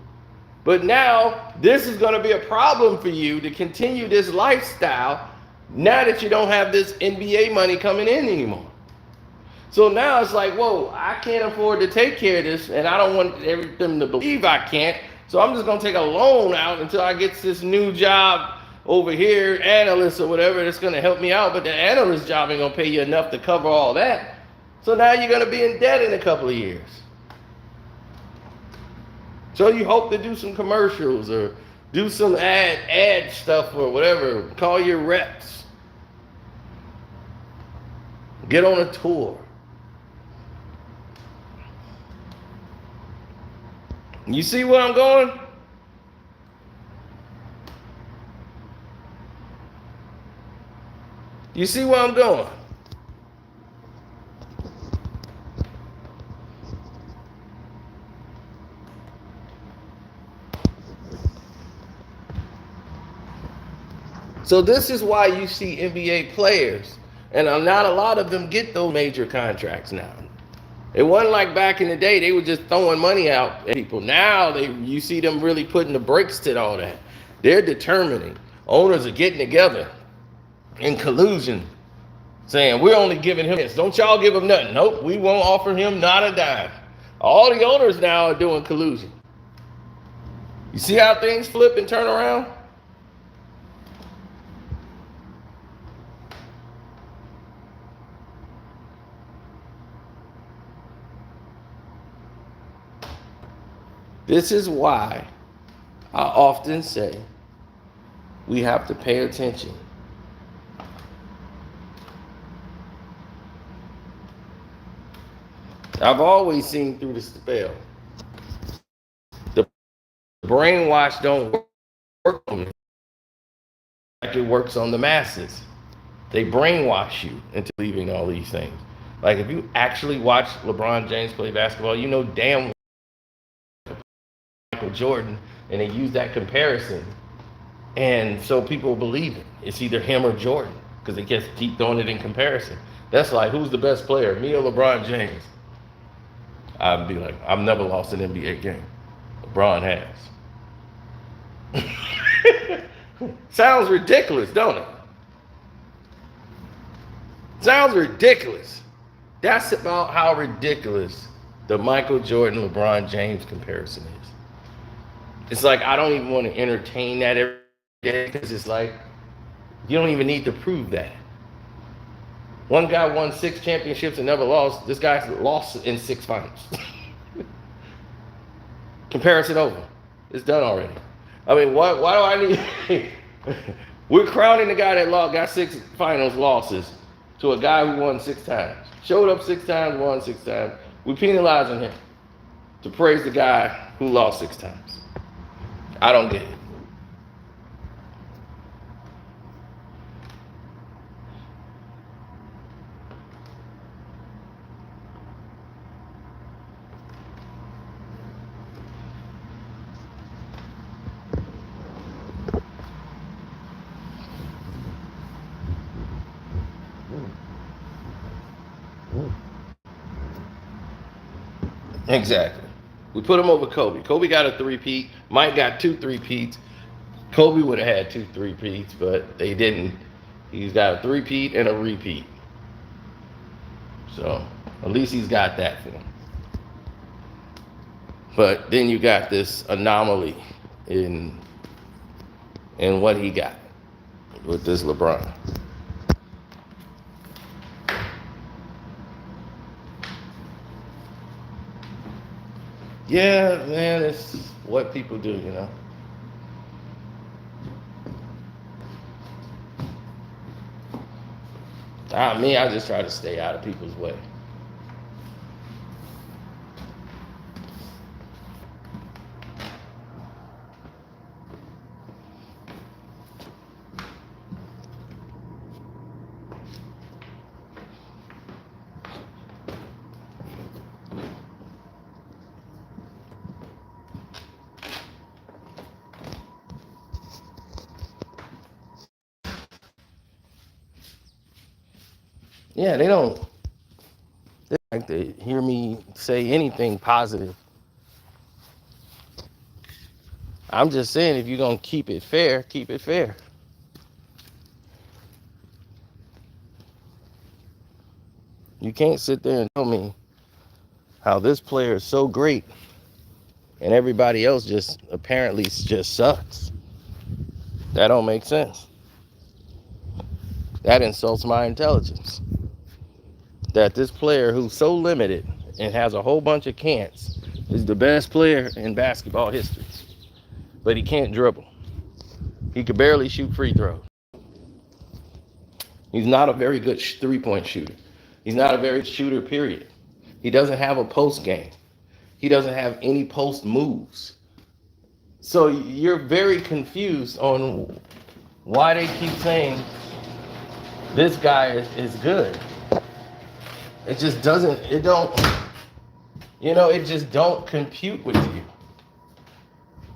But now this is going to be a problem for you to continue this lifestyle now that you don't have this NBA money coming in anymore. So now it's like, whoa, I can't afford to take care of this, and I don't want them to believe I can't. So I'm just going to take a loan out until I get this new job over here, analyst or whatever, that's going to help me out. But the analyst job ain't going to pay you enough to cover all that. So now you're going to be in debt in a couple of years. So you hope to do some commercials or do some ad stuff or whatever. Call your reps. Get on a tour. You see where I'm going? You see where I'm going? So this is why you see NBA players, and not a lot of them get those major contracts now. It wasn't like back in the day, they were just throwing money out at people. Now you see them really putting the brakes to all that. They're determining. Owners are getting together in collusion, saying, we're only giving him this. Don't y'all give him nothing. Nope, we won't offer him not a dime. All the owners now are doing collusion. You see how things flip and turn around? This is why I often say we have to pay attention. I've always seen through the spell, the brainwash don't work on me like it works on the masses. They brainwash you into believing all these things. Like if you actually watch LeBron James play basketball, you know damn well Michael Jordan, and they use that comparison, and so people believe it. It's either him or Jordan because they just keep throwing it in comparison. That's like, who's the best player, me or LeBron James? I'd be like, I've never lost an NBA game. LeBron has. Sounds ridiculous, don't it? Sounds ridiculous. That's about how ridiculous the Michael Jordan, LeBron James comparison is. It's like, I don't even want to entertain that every day because it's like, you don't even need to prove that. One guy won 6 championships and never lost. This guy lost in 6 finals. Comparison over. It's done already. I mean, why do I need... We're crowning the guy that got 6 finals losses to a guy who won 6 times. Showed up 6 times, won 6 times. We're penalizing him to praise the guy who lost 6 times. I don't get it. Exactly. We put him over Kobe. Kobe got a 3-peat. Mike got 2 3-peats. Kobe would have had 2 3-peats, but they didn't. He's got a 3-peat and a repeat. So at least he's got that for him. But then you got this anomaly in what he got with this LeBron. Yeah, man, it's what people do, you know. I just try to stay out of people's way. Yeah, they don't like to hear me say anything positive. I'm just saying, if you're gonna keep it fair, keep it fair. You can't sit there and tell me how this player is so great and everybody else just apparently just sucks. That don't make sense. That insults my intelligence. That this player who's so limited and has a whole bunch of can'ts is the best player in basketball history. But he can't dribble. He could barely shoot free throws. He's not a very good three-point shooter. He's not a very shooter, period. He doesn't have a post game. He doesn't have any post moves. So you're very confused on why they keep saying this guy is good. It just doesn't, it just don't compute with you.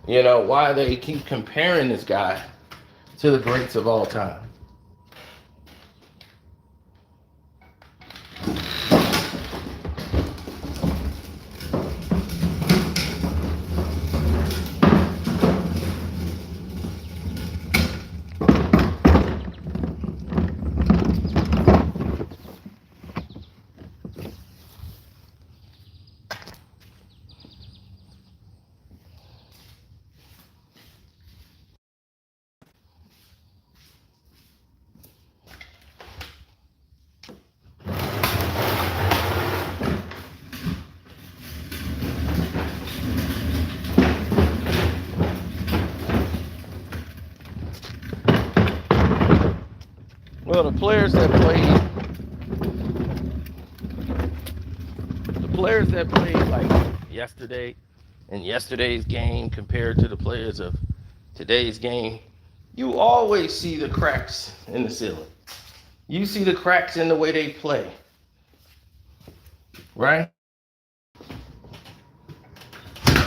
You know, why they keep comparing this guy to the greats of all time. Well, the players that played like yesterday and yesterday's game compared to the players of today's game, you always see the cracks in the ceiling. You see the cracks in the way they play, right?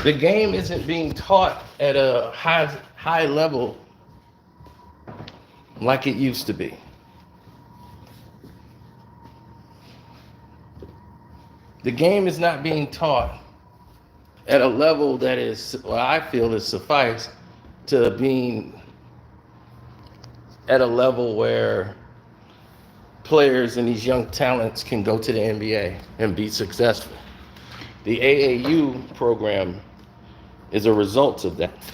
The game isn't being taught at a high level like it used to be. The game is not being taught at a level that is, what I feel is suffice to being at a level where players and these young talents can go to the NBA and be successful. The AAU program is a result of that.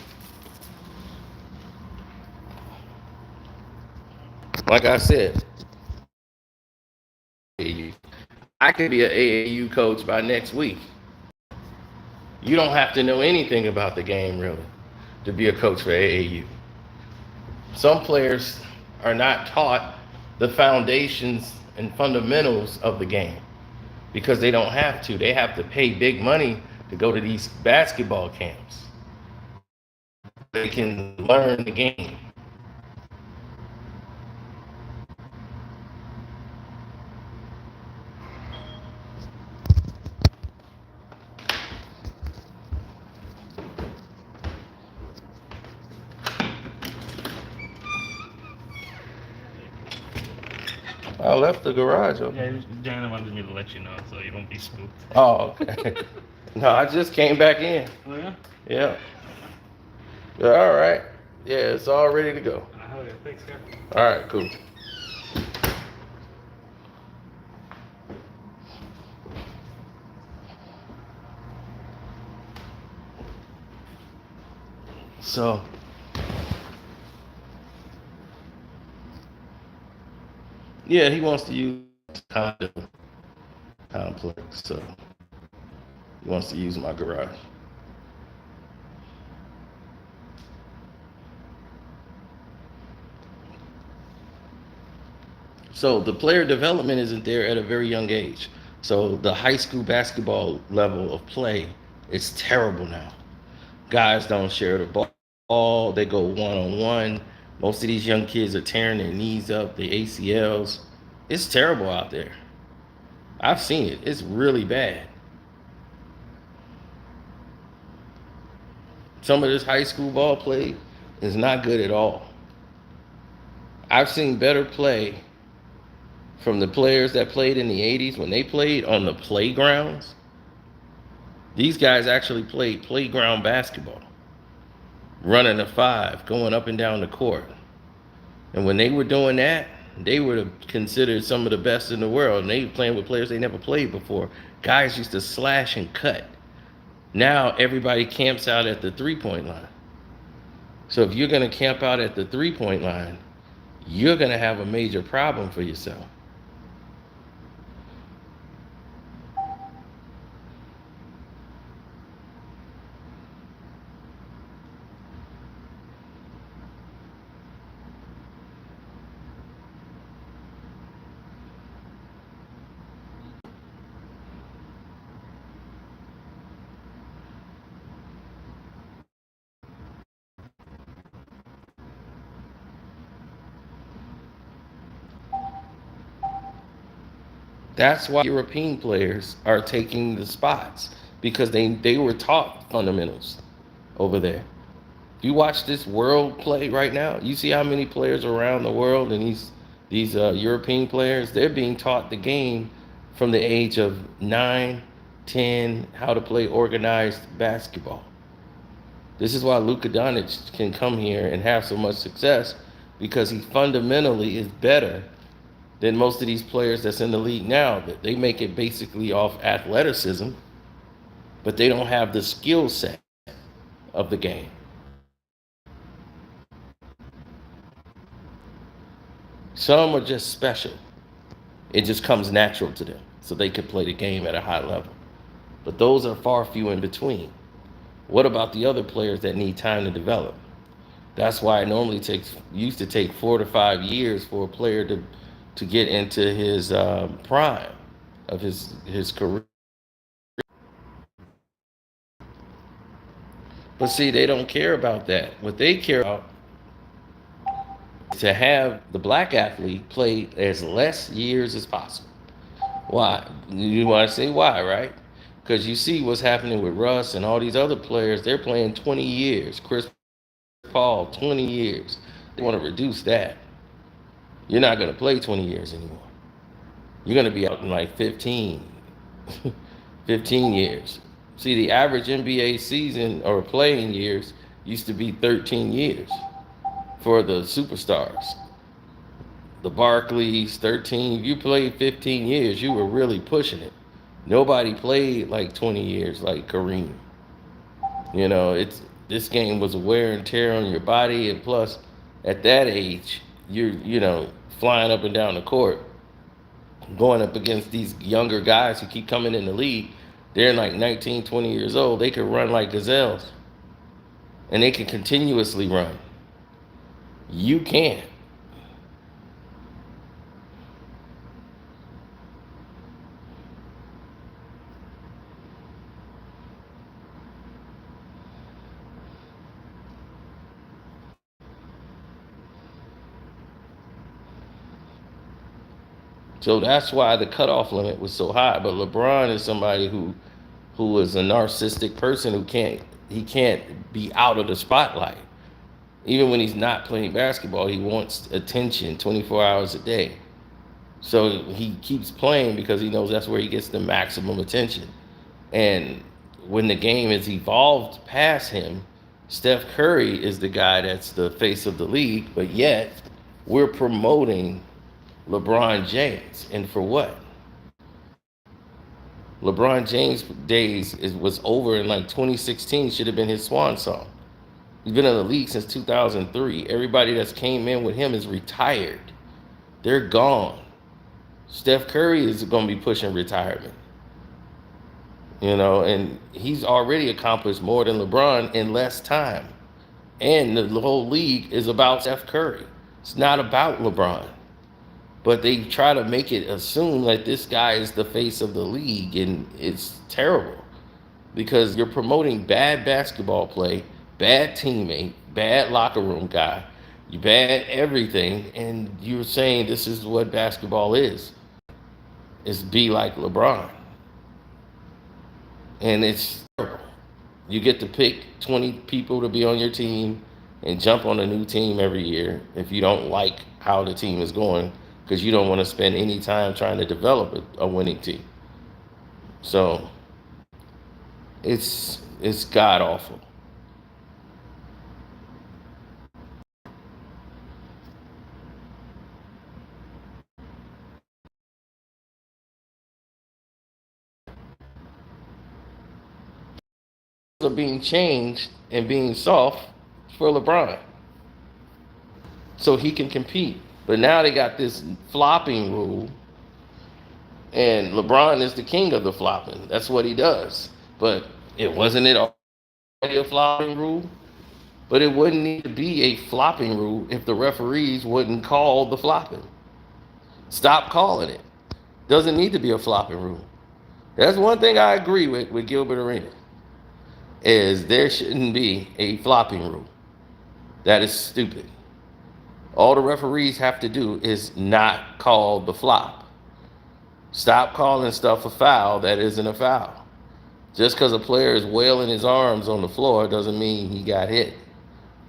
Like I said, I could be an AAU coach by next week. You don't have to know anything about the game, really, to be a coach for AAU. Some players are not taught the foundations and fundamentals of the game because they don't have to. They have to pay big money to go to these basketball camps. They can learn the game. I left the garage open. Yeah, Jana wanted me to let you know so you don't be spooked. Oh, okay. No, I just came back in. Oh, yeah? Yeah. Yeah, all right. Yeah, it's all ready to go. Oh, yeah, thanks, sir. All right, cool. So, yeah, he wants to use condo complex, so he wants to use my garage. So the player development isn't there at a very young age. So the high school basketball level of play is terrible now. Guys don't share the ball. They go one on one. Most of these young kids are tearing their knees up, their ACLs. It's terrible out there. I've seen it. It's really bad. Some of this high school ball play is not good at all. I've seen better play from the players that played in the 80s when they played on the playgrounds. These guys actually played playground basketball, running a 5, going up and down the court. And when they were doing that, they were considered some of the best in the world. And they were playing with players they never played before. Guys used to slash and cut. Now everybody camps out at the three-point line. So if you're going to camp out at the three-point line, you're going to have a major problem for yourself. That's why European players are taking the spots, because they were taught fundamentals over there. You watch this world play right now, you see how many players around the world, and these European players, they're being taught the game from the age of 9, 10, how to play organized basketball. This is why Luka Doncic can come here and have so much success, because he fundamentally is better than most of these players that's in the league now. That they make it basically off athleticism, but they don't have the skill set of the game. Some are just special. It just comes natural to them, so they can play the game at a high level. But those are far few in between. What about the other players that need time to develop? That's why it normally used to take 4 to 5 years for a player to get into his prime of his career. But see, they don't care about that. What they care about is to have the black athlete play as less years as possible. Why? You want to say why, right? Because you see what's happening with Russ and all these other players. They're playing 20 years. Chris Paul, 20 years. They want to reduce that. You're not going to play 20 years anymore. You're going to be out in like 15 years. See, the average NBA season or playing years used to be 13 years for the superstars. The Barkleys, 13. If you played 15 years, you were really pushing it. Nobody played like 20 years like Kareem. You know, this game was a wear and tear on your body, and plus, at that age, you're flying up and down the court, going up against these younger guys who keep coming in the league. They're like 19, 20 years old. They can run like gazelles, and they can continuously run. You can't. So that's why the cutoff limit was so high. But LeBron is somebody who is a narcissistic person who can't be out of the spotlight. Even when he's not playing basketball, he wants attention 24 hours a day. So he keeps playing because he knows that's where he gets the maximum attention. And when the game has evolved past him, Steph Curry is the guy that's the face of the league, but yet we're promoting LeBron James. And for what? LeBron James' days was over in like 2016, should have been his swan song. He's been in the league since 2003. Everybody that's came in with him is retired. They're gone. Steph Curry is going to be pushing retirement. And he's already accomplished more than LeBron in less time. And the whole league is about Steph Curry. It's not about LeBron. But they try to make it assume that this guy is the face of the league, and it's terrible because you're promoting bad basketball play, bad teammate, bad locker room guy, you bad everything, and you're saying this is what basketball is be like LeBron. And it's terrible. You get to pick 20 people to be on your team and jump on a new team every year if you don't like how the team is going, because you don't want to spend any time trying to develop a winning team. So it's god awful. Are being changed and being soft for LeBron so he can compete. But now they got this flopping rule, and LeBron is the king of the flopping. That's what he does. But it wasn't it already a flopping rule? But it wouldn't need to be a flopping rule if the referees wouldn't call the flopping. Stop calling it. Doesn't need to be a flopping rule. That's one thing I agree with Gilbert Arenas, is there shouldn't be a flopping rule. That is stupid. All the referees have to do is not call the flop. Stop calling stuff a foul that isn't a foul. Just because a player is wailing his arms on the floor doesn't mean he got hit.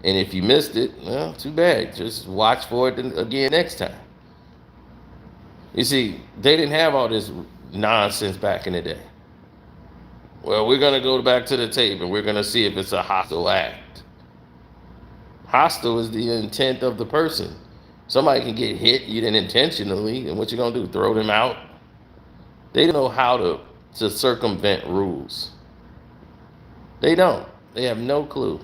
And if you missed it, well, too bad. Just watch for it again next time. You see, they didn't have all this nonsense back in the day. Well, we're going to go back to the tape and we're going to see if it's a hostile act. Hostile is the intent of the person. Somebody can get hit, you didn't intentionally, and what you going to do, throw them out? They don't know how to circumvent rules. They don't. They have no clue.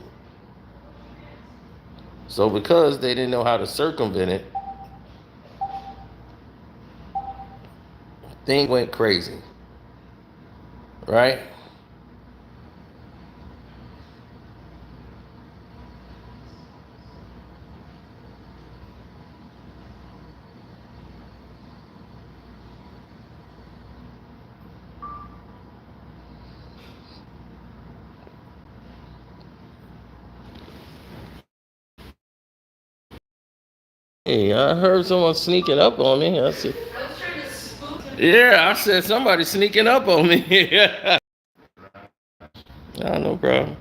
So because they didn't know how to circumvent it, thing went crazy. Right? Hey, I heard someone sneaking up on me. I said, yeah, I said somebody sneaking up on me. Yeah, no problem.